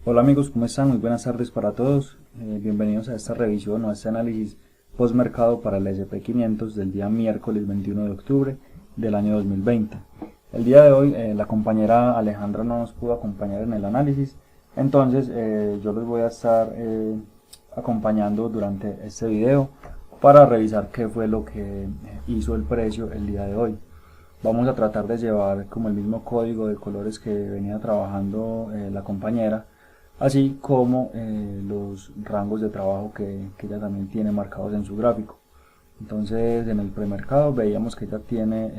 Hola amigos, ¿cómo están? Muy buenas tardes para todos. Bienvenidos a esta revisión o a este análisis postmercado para el S&P 500 del día miércoles 21 de octubre del año 2020. El día de hoy la compañera Alejandra no nos pudo acompañar en el análisis, entonces yo los voy a estar acompañando durante este video para revisar qué fue lo que hizo el precio el día de hoy. Vamos a tratar de llevar como el mismo código de colores que venía trabajando la compañera, así como los rangos de trabajo que ella también tiene marcados en su gráfico. Entonces en el premercado veíamos que ella tiene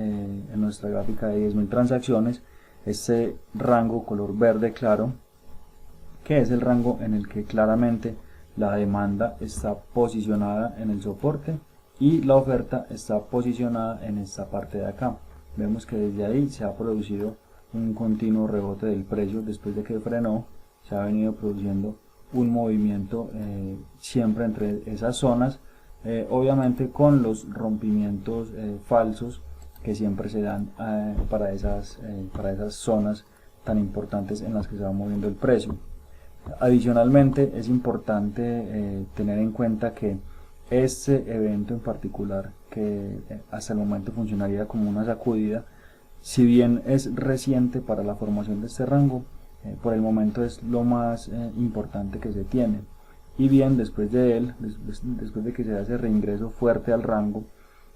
en nuestra gráfica de 10.000 transacciones este rango color verde claro, que es el rango en el que claramente la demanda está posicionada en el soporte y la oferta está posicionada en esta parte de acá. Vemos que desde ahí se ha producido un continuo rebote del precio después de que frenó. Se ha venido produciendo un movimiento siempre entre esas zonas, obviamente con los rompimientos falsos que siempre se dan para esas zonas tan importantes en las que se va moviendo el precio. Adicionalmente es importante tener en cuenta que este evento en particular, que hasta el momento funcionaría como una sacudida, si bien es reciente para la formación de este rango, por el momento es lo más importante que se tiene. Y bien, después de él, después de que se hace reingreso fuerte al rango,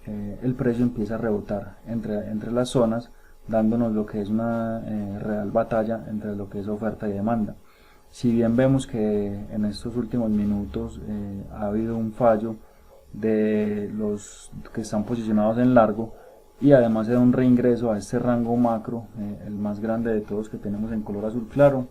el precio empieza a rebotar entre las zonas, dándonos lo que es una real batalla entre lo que es oferta y demanda. Si bien vemos que en estos últimos minutos ha habido un fallo de los que están posicionados en largo, y además se da un reingreso a este rango macro, el más grande de todos que tenemos en color azul claro,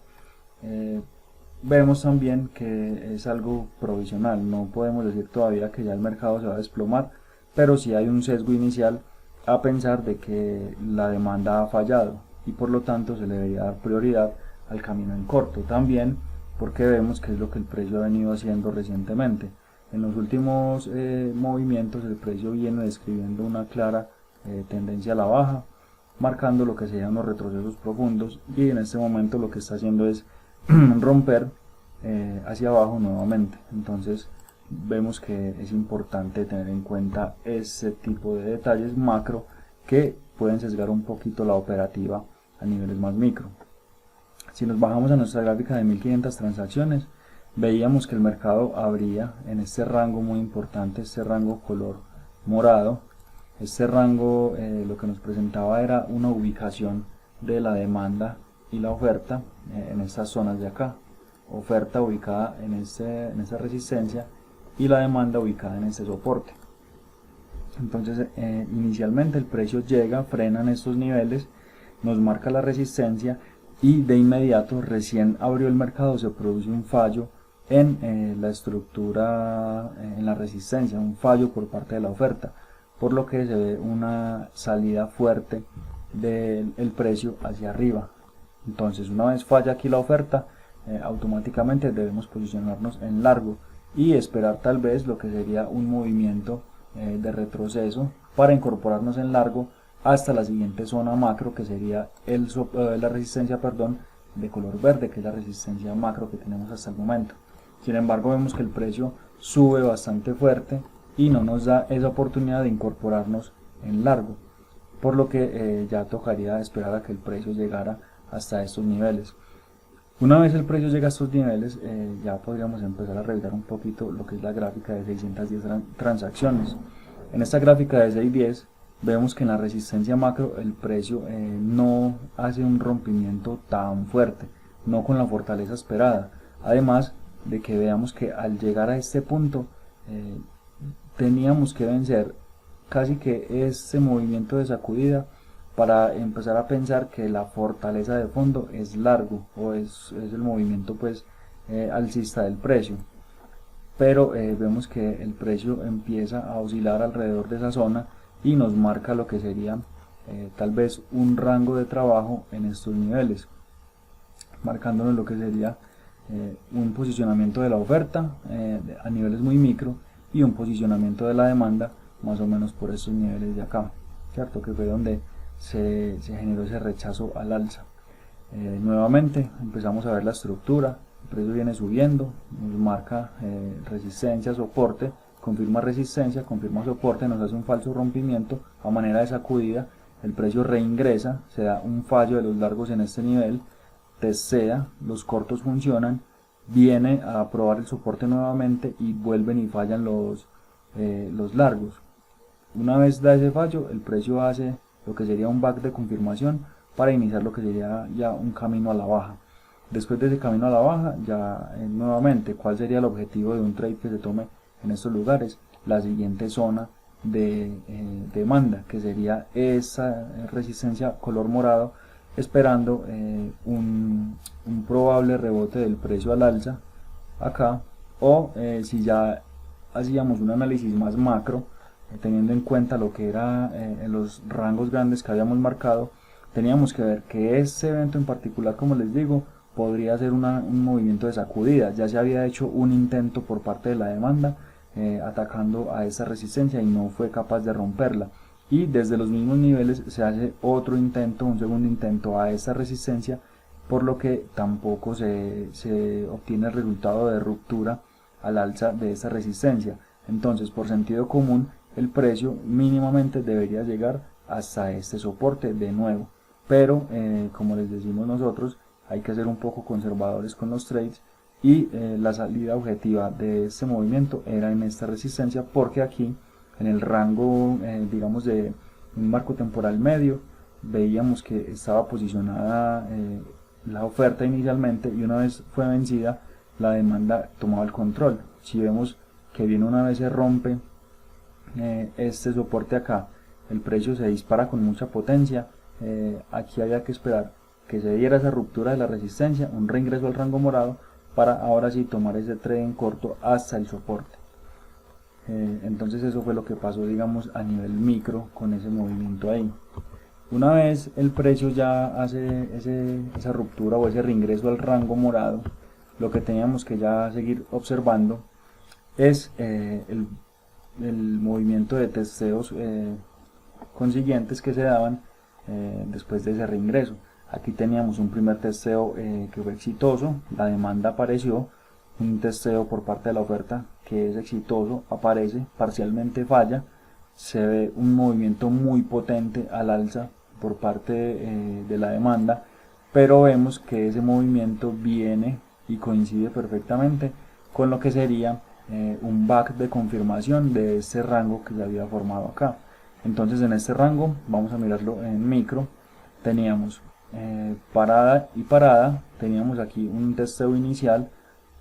vemos también que es algo provisional. No podemos decir todavía que ya el mercado se va a desplomar, pero sí hay un sesgo inicial a pensar de que la demanda ha fallado y por lo tanto se le debería dar prioridad al camino en corto. También porque vemos que es lo que el precio ha venido haciendo recientemente. En los últimos movimientos el precio viene describiendo una clara tendencia a la baja, marcando lo que serían los retrocesos profundos, y en este momento lo que está haciendo es romper hacia abajo nuevamente. Entonces vemos que es importante tener en cuenta ese tipo de detalles macro que pueden sesgar un poquito la operativa a niveles más micro. Si nos bajamos a nuestra gráfica de 1500 transacciones, veíamos que el mercado abría en este rango muy importante, este rango color morado. Este rango lo que nos presentaba era una ubicación de la demanda y la oferta en estas zonas de acá. Oferta ubicada en esta resistencia y la demanda ubicada en este soporte. Entonces inicialmente el precio llega, frena en estos niveles, nos marca la resistencia y de inmediato, recién abrió el mercado, se produce un fallo en la estructura, en la resistencia, un fallo por parte de la oferta, por lo que se ve una salida fuerte del precio hacia arriba. Entonces una vez falla aquí la oferta, automáticamente debemos posicionarnos en largo y esperar tal vez lo que sería un movimiento de retroceso para incorporarnos en largo hasta la siguiente zona macro, que sería la resistencia de color verde, que es la resistencia macro que tenemos hasta el momento. Sin embargo, vemos que el precio sube bastante fuerte y no nos da esa oportunidad de incorporarnos en largo, por lo que ya tocaría esperar a que el precio llegara hasta estos niveles. Una vez el precio llega a estos niveles, ya podríamos empezar a revisar un poquito lo que es la gráfica de 610 transacciones. En esta gráfica de 610 vemos que en la resistencia macro el precio no hace un rompimiento tan fuerte, no con la fortaleza esperada. Además de que veamos que al llegar a este punto teníamos que vencer casi que este movimiento de sacudida para empezar a pensar que la fortaleza de fondo es largo, o es el movimiento pues alcista del precio. Pero vemos que el precio empieza a oscilar alrededor de esa zona y nos marca lo que sería tal vez un rango de trabajo en estos niveles, marcándonos lo que sería un posicionamiento de la oferta a niveles muy micro y un posicionamiento de la demanda más o menos por estos niveles de acá, ¿cierto? Que fue donde se generó ese rechazo al alza. Nuevamente empezamos a ver la estructura, el precio viene subiendo, nos marca resistencia, soporte, confirma resistencia, confirma soporte, nos hace un falso rompimiento a manera de sacudida, el precio reingresa, se da un fallo de los largos en este nivel, testea, los cortos funcionan, viene a probar el soporte nuevamente y vuelven y fallan los largos. Una vez da ese fallo, el precio hace lo que sería un back de confirmación para iniciar lo que sería ya un camino a la baja. Después de ese camino a la baja, ya nuevamente, ¿cuál sería el objetivo de un trade que se tome en estos lugares? La siguiente zona de demanda, que sería esa resistencia color morado, esperando un probable rebote del precio al alza acá, o si ya hacíamos un análisis más macro, teniendo en cuenta lo que era en los rangos grandes que habíamos marcado, teníamos que ver que este evento en particular, como les digo, podría ser un movimiento de sacudida. Ya se había hecho un intento por parte de la demanda atacando a esa resistencia y no fue capaz de romperla, y desde los mismos niveles se hace otro intento, un segundo intento a esta resistencia, por lo que tampoco se obtiene el resultado de ruptura al alza de esta resistencia. Entonces, por sentido común, el precio mínimamente debería llegar hasta este soporte de nuevo, pero como les decimos nosotros, hay que ser un poco conservadores con los trades, y la salida objetiva de este movimiento era en esta resistencia, porque aquí en el rango digamos de un marco temporal medio veíamos que estaba posicionada la oferta inicialmente, y una vez fue vencida la demanda tomaba el control. Si vemos que viene una vez se rompe este soporte acá, el precio se dispara con mucha potencia. Aquí había que esperar que se diera esa ruptura de la resistencia, un reingreso al rango morado, para ahora sí tomar ese trade en corto hasta el soporte. Entonces eso fue lo que pasó, digamos, a nivel micro con ese movimiento ahí. Una vez el precio ya hace esa ruptura o ese reingreso al rango morado, lo que teníamos que ya seguir observando es el movimiento de testeos consiguientes que se daban después de ese reingreso. Aquí teníamos un primer testeo que fue exitoso, la demanda apareció, un testeo por parte de la oferta que es exitoso, aparece, parcialmente falla, se ve un movimiento muy potente al alza por parte de la demanda, pero vemos que ese movimiento viene y coincide perfectamente con lo que sería un back de confirmación de este rango que se había formado acá. Entonces en este rango, vamos a mirarlo en micro, teníamos parada y parada, teníamos aquí un testeo inicial,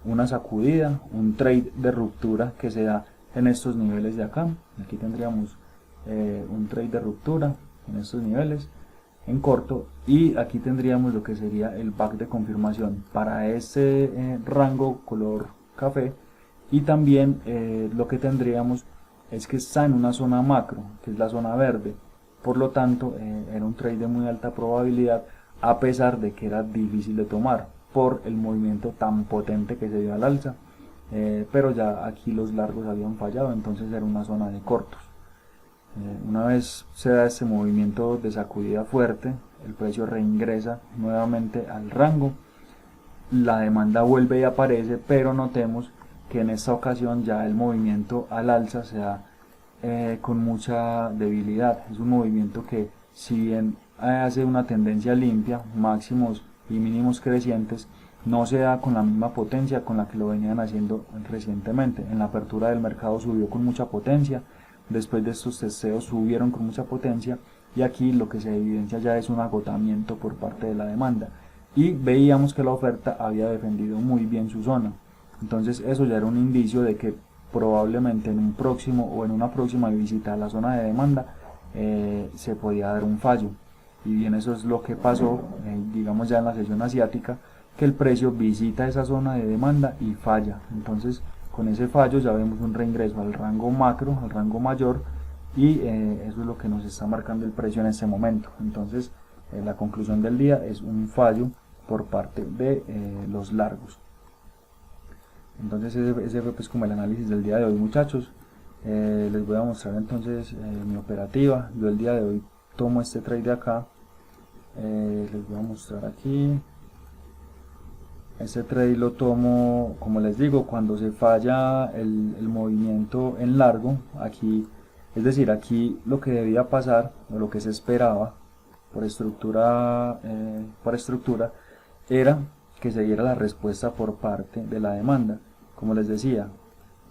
una sacudida, un trade de ruptura que se da en estos niveles de acá. Aquí tendríamos un trade de ruptura en estos niveles en corto, y aquí tendríamos lo que sería el back de confirmación para este rango color café, y también lo que tendríamos es que está en una zona macro, que es la zona verde. Por lo tanto, era un trade de muy alta probabilidad, a pesar de que era difícil de tomar por el movimiento tan potente que se dio al alza, pero ya aquí los largos habían fallado, entonces era una zona de cortos. Una vez se da este movimiento de sacudida fuerte, el precio reingresa nuevamente al rango, la demanda vuelve y aparece, pero notemos que en esta ocasión ya el movimiento al alza se da con mucha debilidad. Es un movimiento que, si bien hace una tendencia limpia, máximos y mínimos crecientes, no se da con la misma potencia con la que lo venían haciendo recientemente. En la apertura del mercado subió con mucha potencia, después de estos testeos subieron con mucha potencia, y aquí lo que se evidencia ya es un agotamiento por parte de la demanda, y veíamos que la oferta había defendido muy bien su zona. Entonces eso ya era un indicio de que probablemente en un próximo o en una próxima visita a la zona de demanda se podía dar un fallo, y bien eso es lo que pasó, digamos ya en la sesión asiática, que el precio visita esa zona de demanda y falla. Entonces con ese fallo ya vemos un reingreso al rango macro, al rango mayor, y eso es lo que nos está marcando el precio en este momento. Entonces la conclusión del día es un fallo por parte de los largos. Entonces ese fue pues como el análisis del día de hoy, muchachos. Les voy a mostrar entonces mi operativa. Yo el día de hoy tomo este trade de acá. Les voy a mostrar aquí. Este trade lo tomo, como les digo, cuando se falla el movimiento en largo. Aquí, es decir, aquí lo que debía pasar, o lo que se esperaba por estructura, era que se diera la respuesta por parte de la demanda. Como les decía,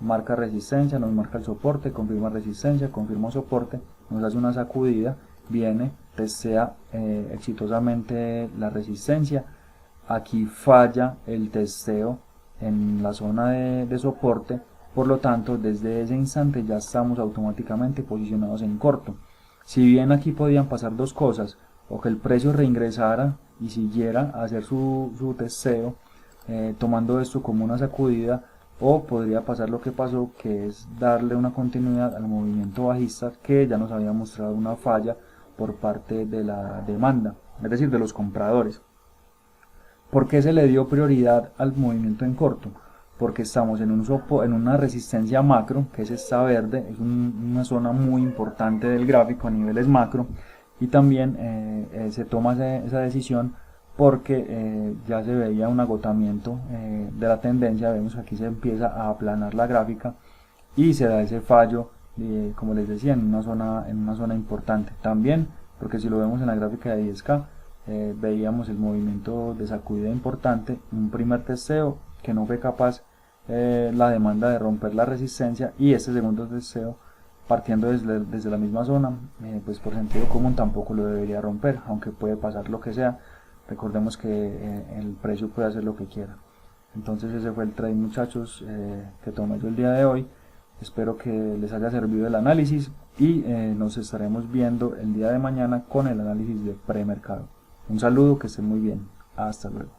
marca resistencia, nos marca el soporte, confirma resistencia, confirma soporte, nos hace una sacudida, viene, testea exitosamente la resistencia. Aquí falla el testeo en la zona de soporte, por lo tanto desde ese instante ya estamos automáticamente posicionados en corto. Si bien aquí podían pasar dos cosas, o que el precio reingresara y siguiera a hacer su testeo, tomando esto como una sacudida, o podría pasar lo que pasó, que es darle una continuidad al movimiento bajista que ya nos había mostrado una falla por parte de la demanda, es decir, de los compradores. ¿Por qué se le dio prioridad al movimiento en corto? Porque estamos en una resistencia macro, que es esta verde, es una zona muy importante del gráfico a niveles macro, y también se toma esa decisión porque ya se veía un agotamiento de la tendencia. Vemos que aquí se empieza a aplanar la gráfica y se da ese fallo, como les decía, en una zona importante. También, porque si lo vemos en la gráfica de 10K, veíamos el movimiento de sacudida importante, un primer testeo que no fue capaz la demanda de romper la resistencia, y este segundo testeo partiendo desde la misma zona, pues por sentido común tampoco lo debería romper, aunque puede pasar lo que sea. Recordemos que el precio puede hacer lo que quiera. Entonces ese fue el trade, muchachos, que tomé yo el día de hoy. Espero que les haya servido el análisis y nos estaremos viendo el día de mañana con el análisis de premercado. Un saludo, que estén muy bien. Hasta luego.